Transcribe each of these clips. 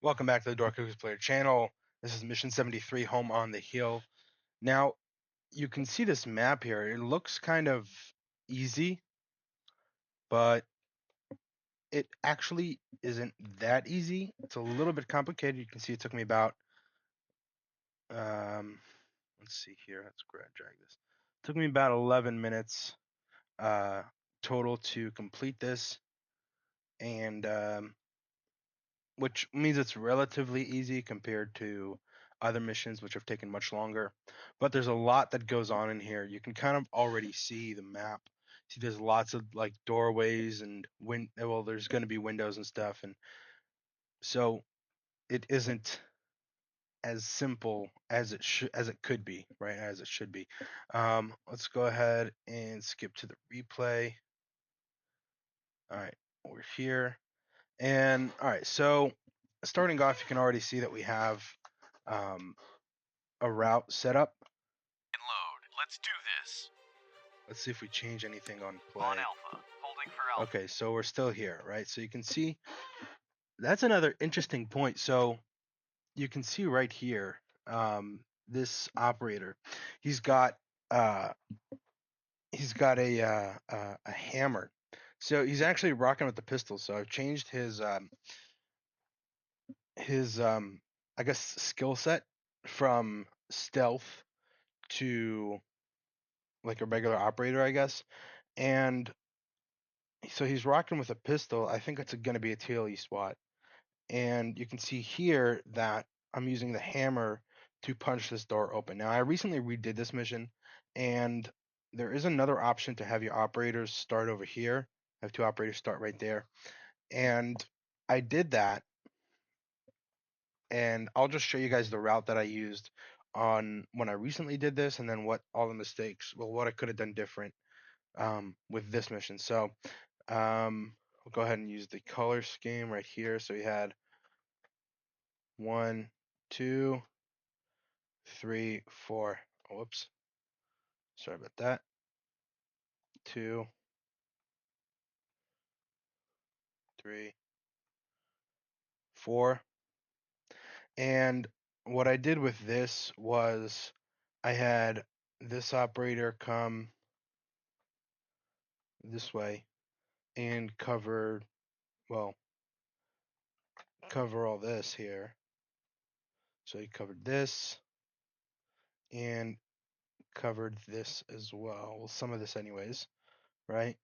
Welcome back to the Doorkickers Player channel. This is Mission 73, Home on the Hill. Now, you can see this map here. It looks kind of easy, but it actually isn't that easy. It's a little bit complicated. You can see it took me about, let's see here. Let's drag this. It took me about 11 minutes uh, total to complete this, and which means it's relatively easy compared to other missions which have taken much longer. But there's a lot that goes on in here. You can kind of already see the map. See, there's lots of like doorways and well, there's going to be windows and stuff, and so it isn't as simple as it could be, right? As it should be. Let's go ahead and skip to the replay. All right, we're here. And all right, so starting off, you can already see that we have um, a route set up. Load. Let's do this. Let's see if we change anything on play. On Alpha. Holding for Alpha. Okay, so we're still here, right? So you can see that's another interesting point. So you can see right here, this operator, he's got uh, a hammer. So he's actually rocking with the pistol. So I've changed his I guess skill set from stealth to like a regular operator, I guess. And so he's rocking with a pistol. I think it's going to be a TLE SWAT. And you can see here that I'm using the hammer to punch this door open. Now, I recently redid this mission, and there is another option to have your operators start over here. I have two operators start right there. And I did that, and I'll just show you guys the route that I used on when I recently did this, and then what all the mistakes, well, what I could have done different with this mission. So we'll go ahead and use the color scheme right here. So we had 1, 2, 3, 4. Oh, whoops. Sorry about that. 2, 3, 4. And what I did with this was I had this operator come this way and cover all this here. So he covered this and covered this as well. Well, some of this anyways, right?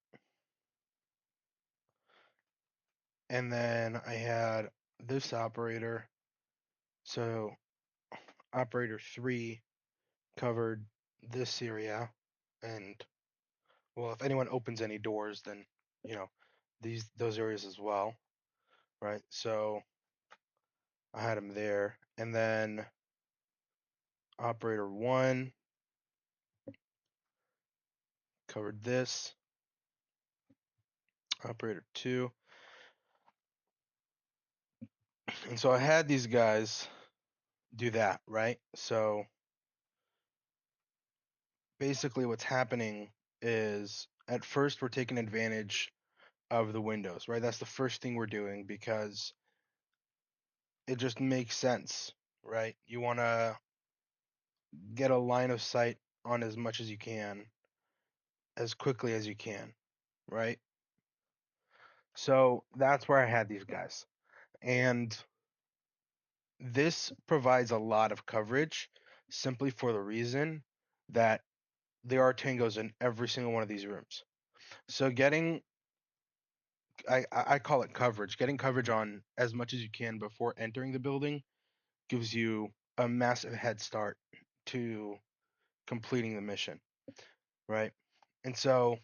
And then I had this operator. So operator 3 covered this area, and well, if anyone opens any doors, then those areas as well, right? So I had him there, and then operator 1 covered this, operator 2, and so I had these guys do that, right? So basically what's happening is at first we're taking advantage of the windows, right? That's the first thing we're doing because it just makes sense, right? You want to get a line of sight on as much as you can as quickly as you can, right? So that's where I had these guys. And this provides a lot of coverage simply for the reason that there are tangos in every single one of these rooms. So I call it coverage. Getting coverage on as much as you can before entering the building gives you a massive head start to completing the mission, right? And so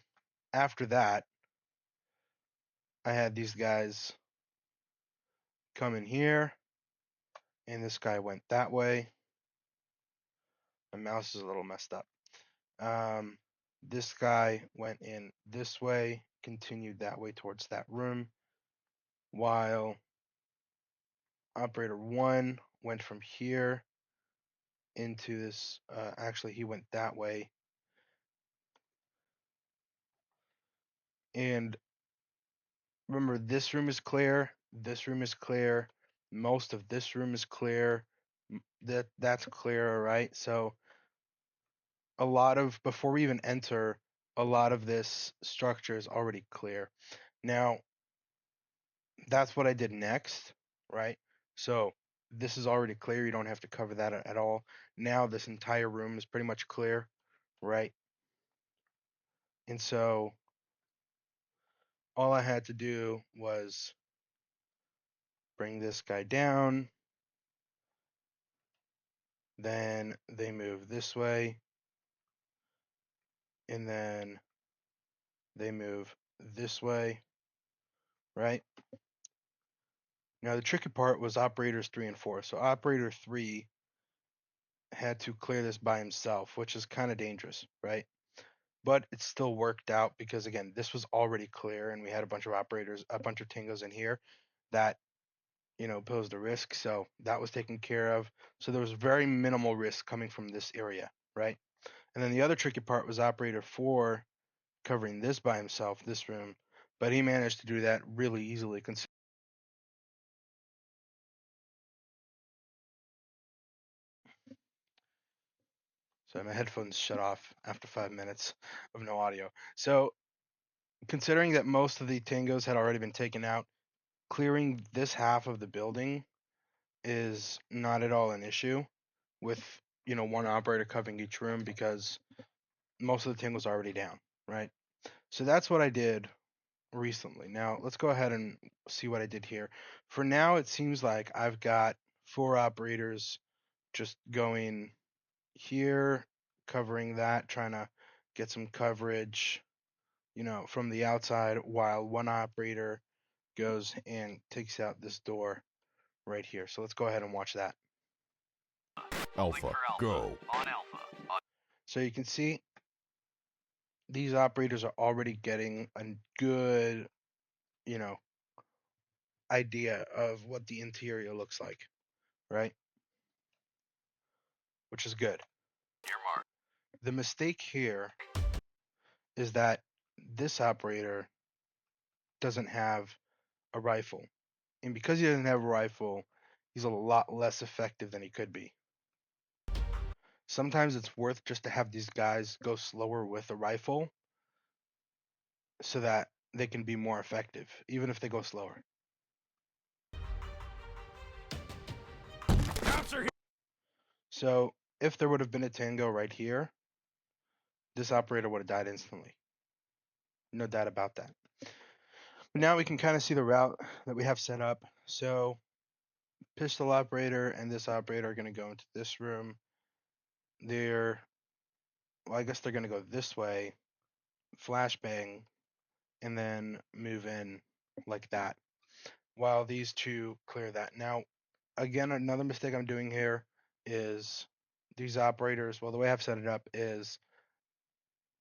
after that, I had these guys come in here, and this guy went that way. My mouse is a little messed up. This guy went in this way, continued that way towards that room, while operator 1 went from here into this. Actually, he went that way. And remember, this room is clear, this room is clear, Most of this room is clear. That's clear, right? So a lot of, before we even enter, a lot of this structure is already clear. Now, that's what I did next, right? So this is already clear. You don't have to cover that at all. Now this entire room is pretty much clear, right? And so all I had to do was bring this guy down. Then they move this way. And then they move this way, right? Now the tricky part was operators 3 and 4. So operator 3 had to clear this by himself, which is kind of dangerous, right? But it still worked out because again, this was already clear and we had a bunch of operators, a bunch of Tingos in here that, posed a risk. So that was taken care of. So there was very minimal risk coming from this area, right? And then the other tricky part was operator 4 covering this by himself, this room, but he managed to do that really easily. So my headphones shut off after 5 minutes of no audio. So considering that most of the Tangos had already been taken out, clearing this half of the building is not at all an issue with, one operator covering each room because most of the Tangos are already down, right? So that's what I did recently. Now let's go ahead and see what I did here. For now, it seems like I've got 4 operators just going here, covering that, trying to get some coverage, from the outside, while one operator goes and takes out this door right here. So let's go ahead and watch that. Alpha, go. On Alpha. So you can see these operators are already getting a good, idea of what the interior looks like, right? Which is good. Your mark. The mistake here is that this operator doesn't have a rifle. And because he doesn't have a rifle, he's a lot less effective than he could be. Sometimes it's worth just to have these guys go slower with a rifle so that they can be more effective, even if they go slower. So if there would have been a Tango right here, this operator would have died instantly. No doubt about that. But now we can kind of see the route that we have set up. So pistol operator and this operator are going to go into this room. I guess they're going to go this way, flashbang, and then move in like that, while these two clear that. Now, again, another mistake I'm doing here is these operators, well, the way I've set it up is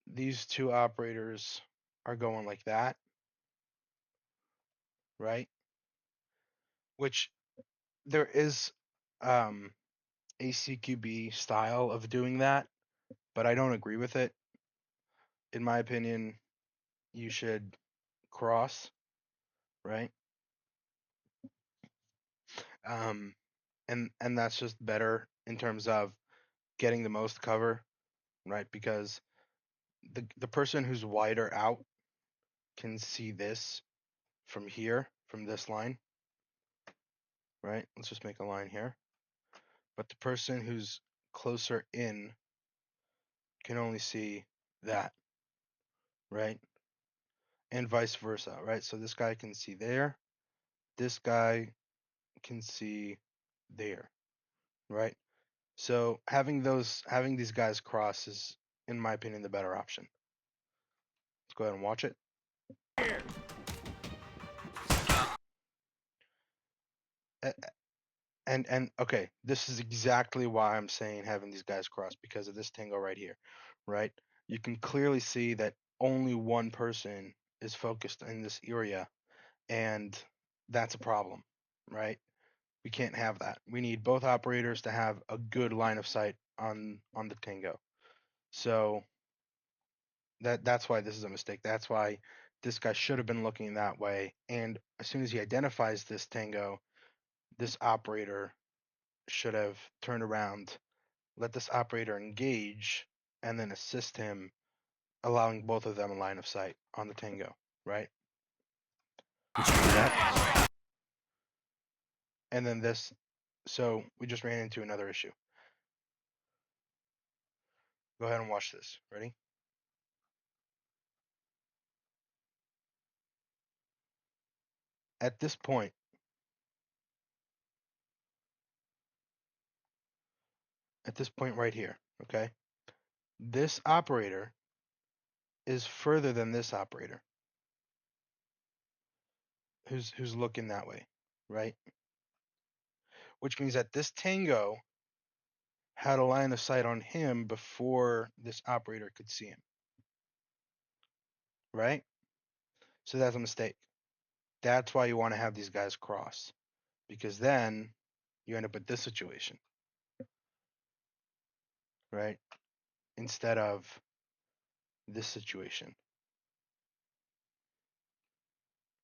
these two operators are going like that, right? Which there is a CQB style of doing that, but I don't agree with it. In my opinion, you should cross, right? And that's just better in terms of getting the most cover, right? Because the person who's wider out can see this from here, from this line, right? Let's just make a line here. But the person who's closer in can only see that, right? And vice versa, right? So this guy can see there, this guy can see there, right? So having these guys cross is, in my opinion, the better option. Let's go ahead and watch it. And okay, this is exactly why I'm saying having these guys cross, because of this tango right here, right? You can clearly see that only one person is focused in this area, and that's a problem, right? We can't have that. We need both operators to have a good line of sight on the tango. So that's why this is a mistake. That's why this guy should have been looking that way. And as soon as he identifies this tango, this operator should have turned around, let this operator engage, and then assist him, allowing both of them a line of sight on the Tango, right? Did you do that? And then this, so we just ran into another issue. Go ahead and watch this. Ready? At this point right here, okay? This operator is further than this operator who's looking that way, right? Which means that this Tango had a line of sight on him before this operator could see him, right? So that's a mistake. That's why you want to have these guys cross, because then you end up with this situation, right? Instead of this situation,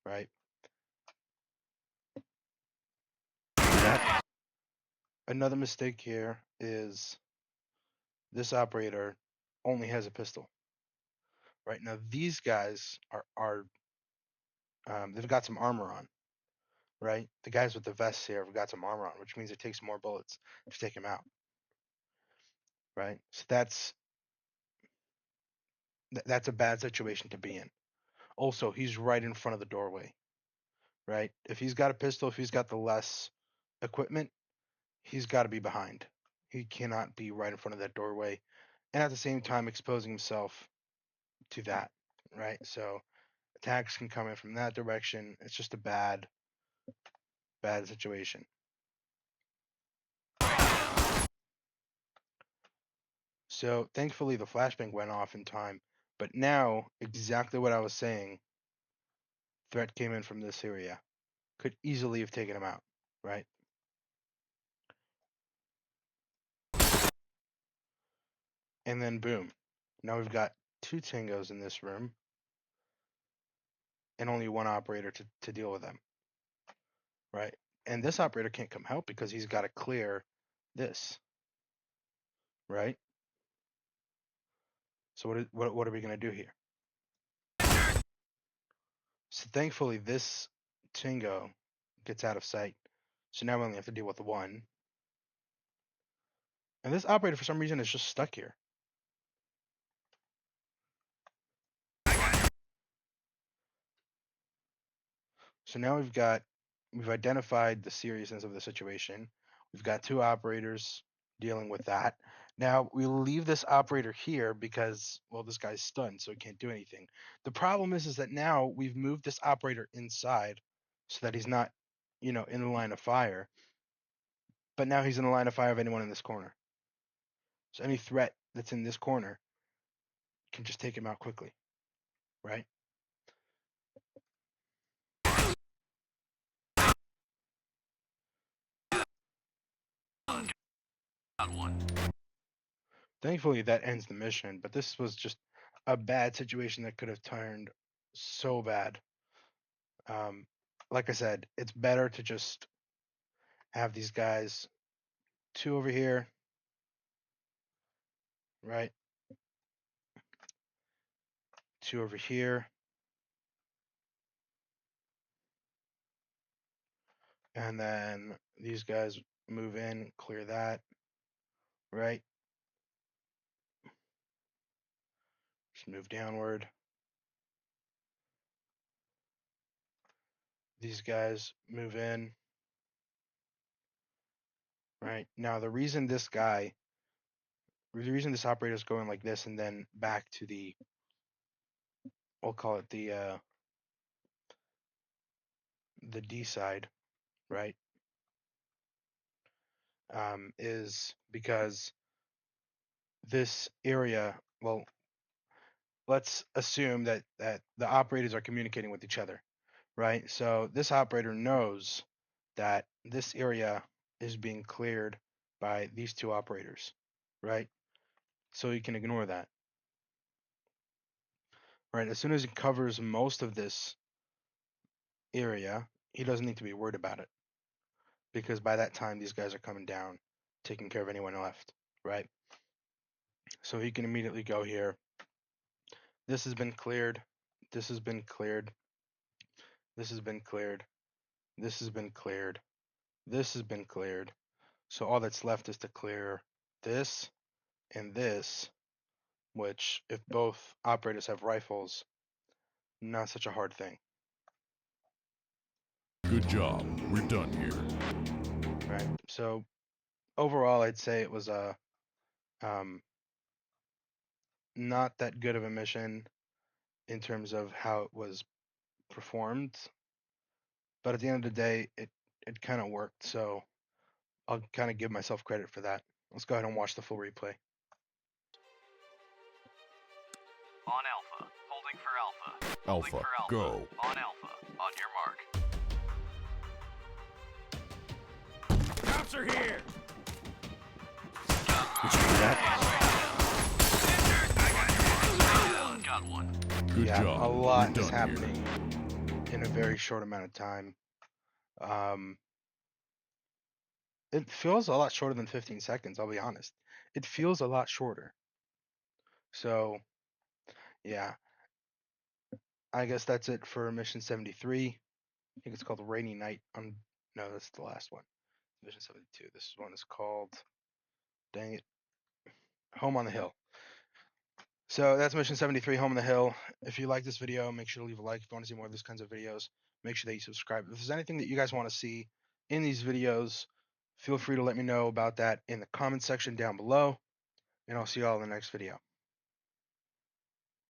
right? That. Another mistake here is this operator only has a pistol, right? Now these guys are they've got some armor on, right? The guys with the vests here have got some armor on, which means it takes more bullets to take him out, right? So that's a bad situation to be in. Also, he's right in front of the doorway, right? If he's got a pistol, if he's got the less equipment, he's got to be behind. He cannot be right in front of that doorway, and at the same time exposing himself to that, right? So attacks can come in from that direction. It's just a bad situation. So thankfully the flashbang went off in time, but now exactly what I was saying, threat came in from this area. Could easily have taken him out, right? And then boom. Now we've got two Tangos in this room and only one operator to deal with them, right? And this operator can't come help because he's got to clear this, right? So what are we going to do here? So thankfully this Tango gets out of sight. So now we only have to deal with one. And this operator for some reason is just stuck here. So now we've identified the seriousness of the situation. We've got two operators dealing with that. Now we leave this operator here because, well, this guy's stunned, so he can't do anything. The problem is that now we've moved this operator inside so that he's not, in the line of fire. But now he's in the line of fire of anyone in this corner. So any threat that's in this corner can just take him out quickly, right? Thankfully, that ends the mission, but this was just a bad situation that could have turned so bad. Like I said, it's better to just have these guys two over here, right? Two over here. And then these guys move in, clear that, right? Just move downward. These guys move in. Right. Now the reason this operator is going like this and then back to we'll call it the D side, right? Is because this area, well, let's assume that the operators are communicating with each other, right? So this operator knows that this area is being cleared by these two operators, right? So he can ignore that. Right, as soon as he covers most of this area, he doesn't need to be worried about it. because by that time these guys are coming down, taking care of anyone left, right? So he can immediately go here. This has been cleared. This has been cleared. This has been cleared. This has been cleared. This has been cleared. So all that's left is to clear this and this, which if both operators have rifles, not such a hard thing. Good job. We're done here. Right. So overall, I'd say it was a not that good of a mission in terms of how it was performed, but at the end of the day, it kind of worked. So I'll kind of give myself credit for that. Let's go ahead and watch the full replay. On Alpha. Holding for Alpha. Alpha, Holding for Alpha. go. On Alpha. On your mark. Cops are here. Got one. Good Yeah, job. a lot We're is done happening in a very short amount of time. It feels a lot shorter than 15 seconds, I'll be honest. It feels a lot shorter. So, yeah. I guess that's it for mission 73. I think it's called Rainy Night. No, that's the last one. Mission 72. This one is called, dang it, Home on the Hill. So that's mission 73, Home on the Hill. If you like this video, make sure to leave a like. If you want to see more of these kinds of videos, make sure that you subscribe. If there's anything that you guys want to see in these videos, feel free to let me know about that in the comment section down below. And I'll see you all in the next video.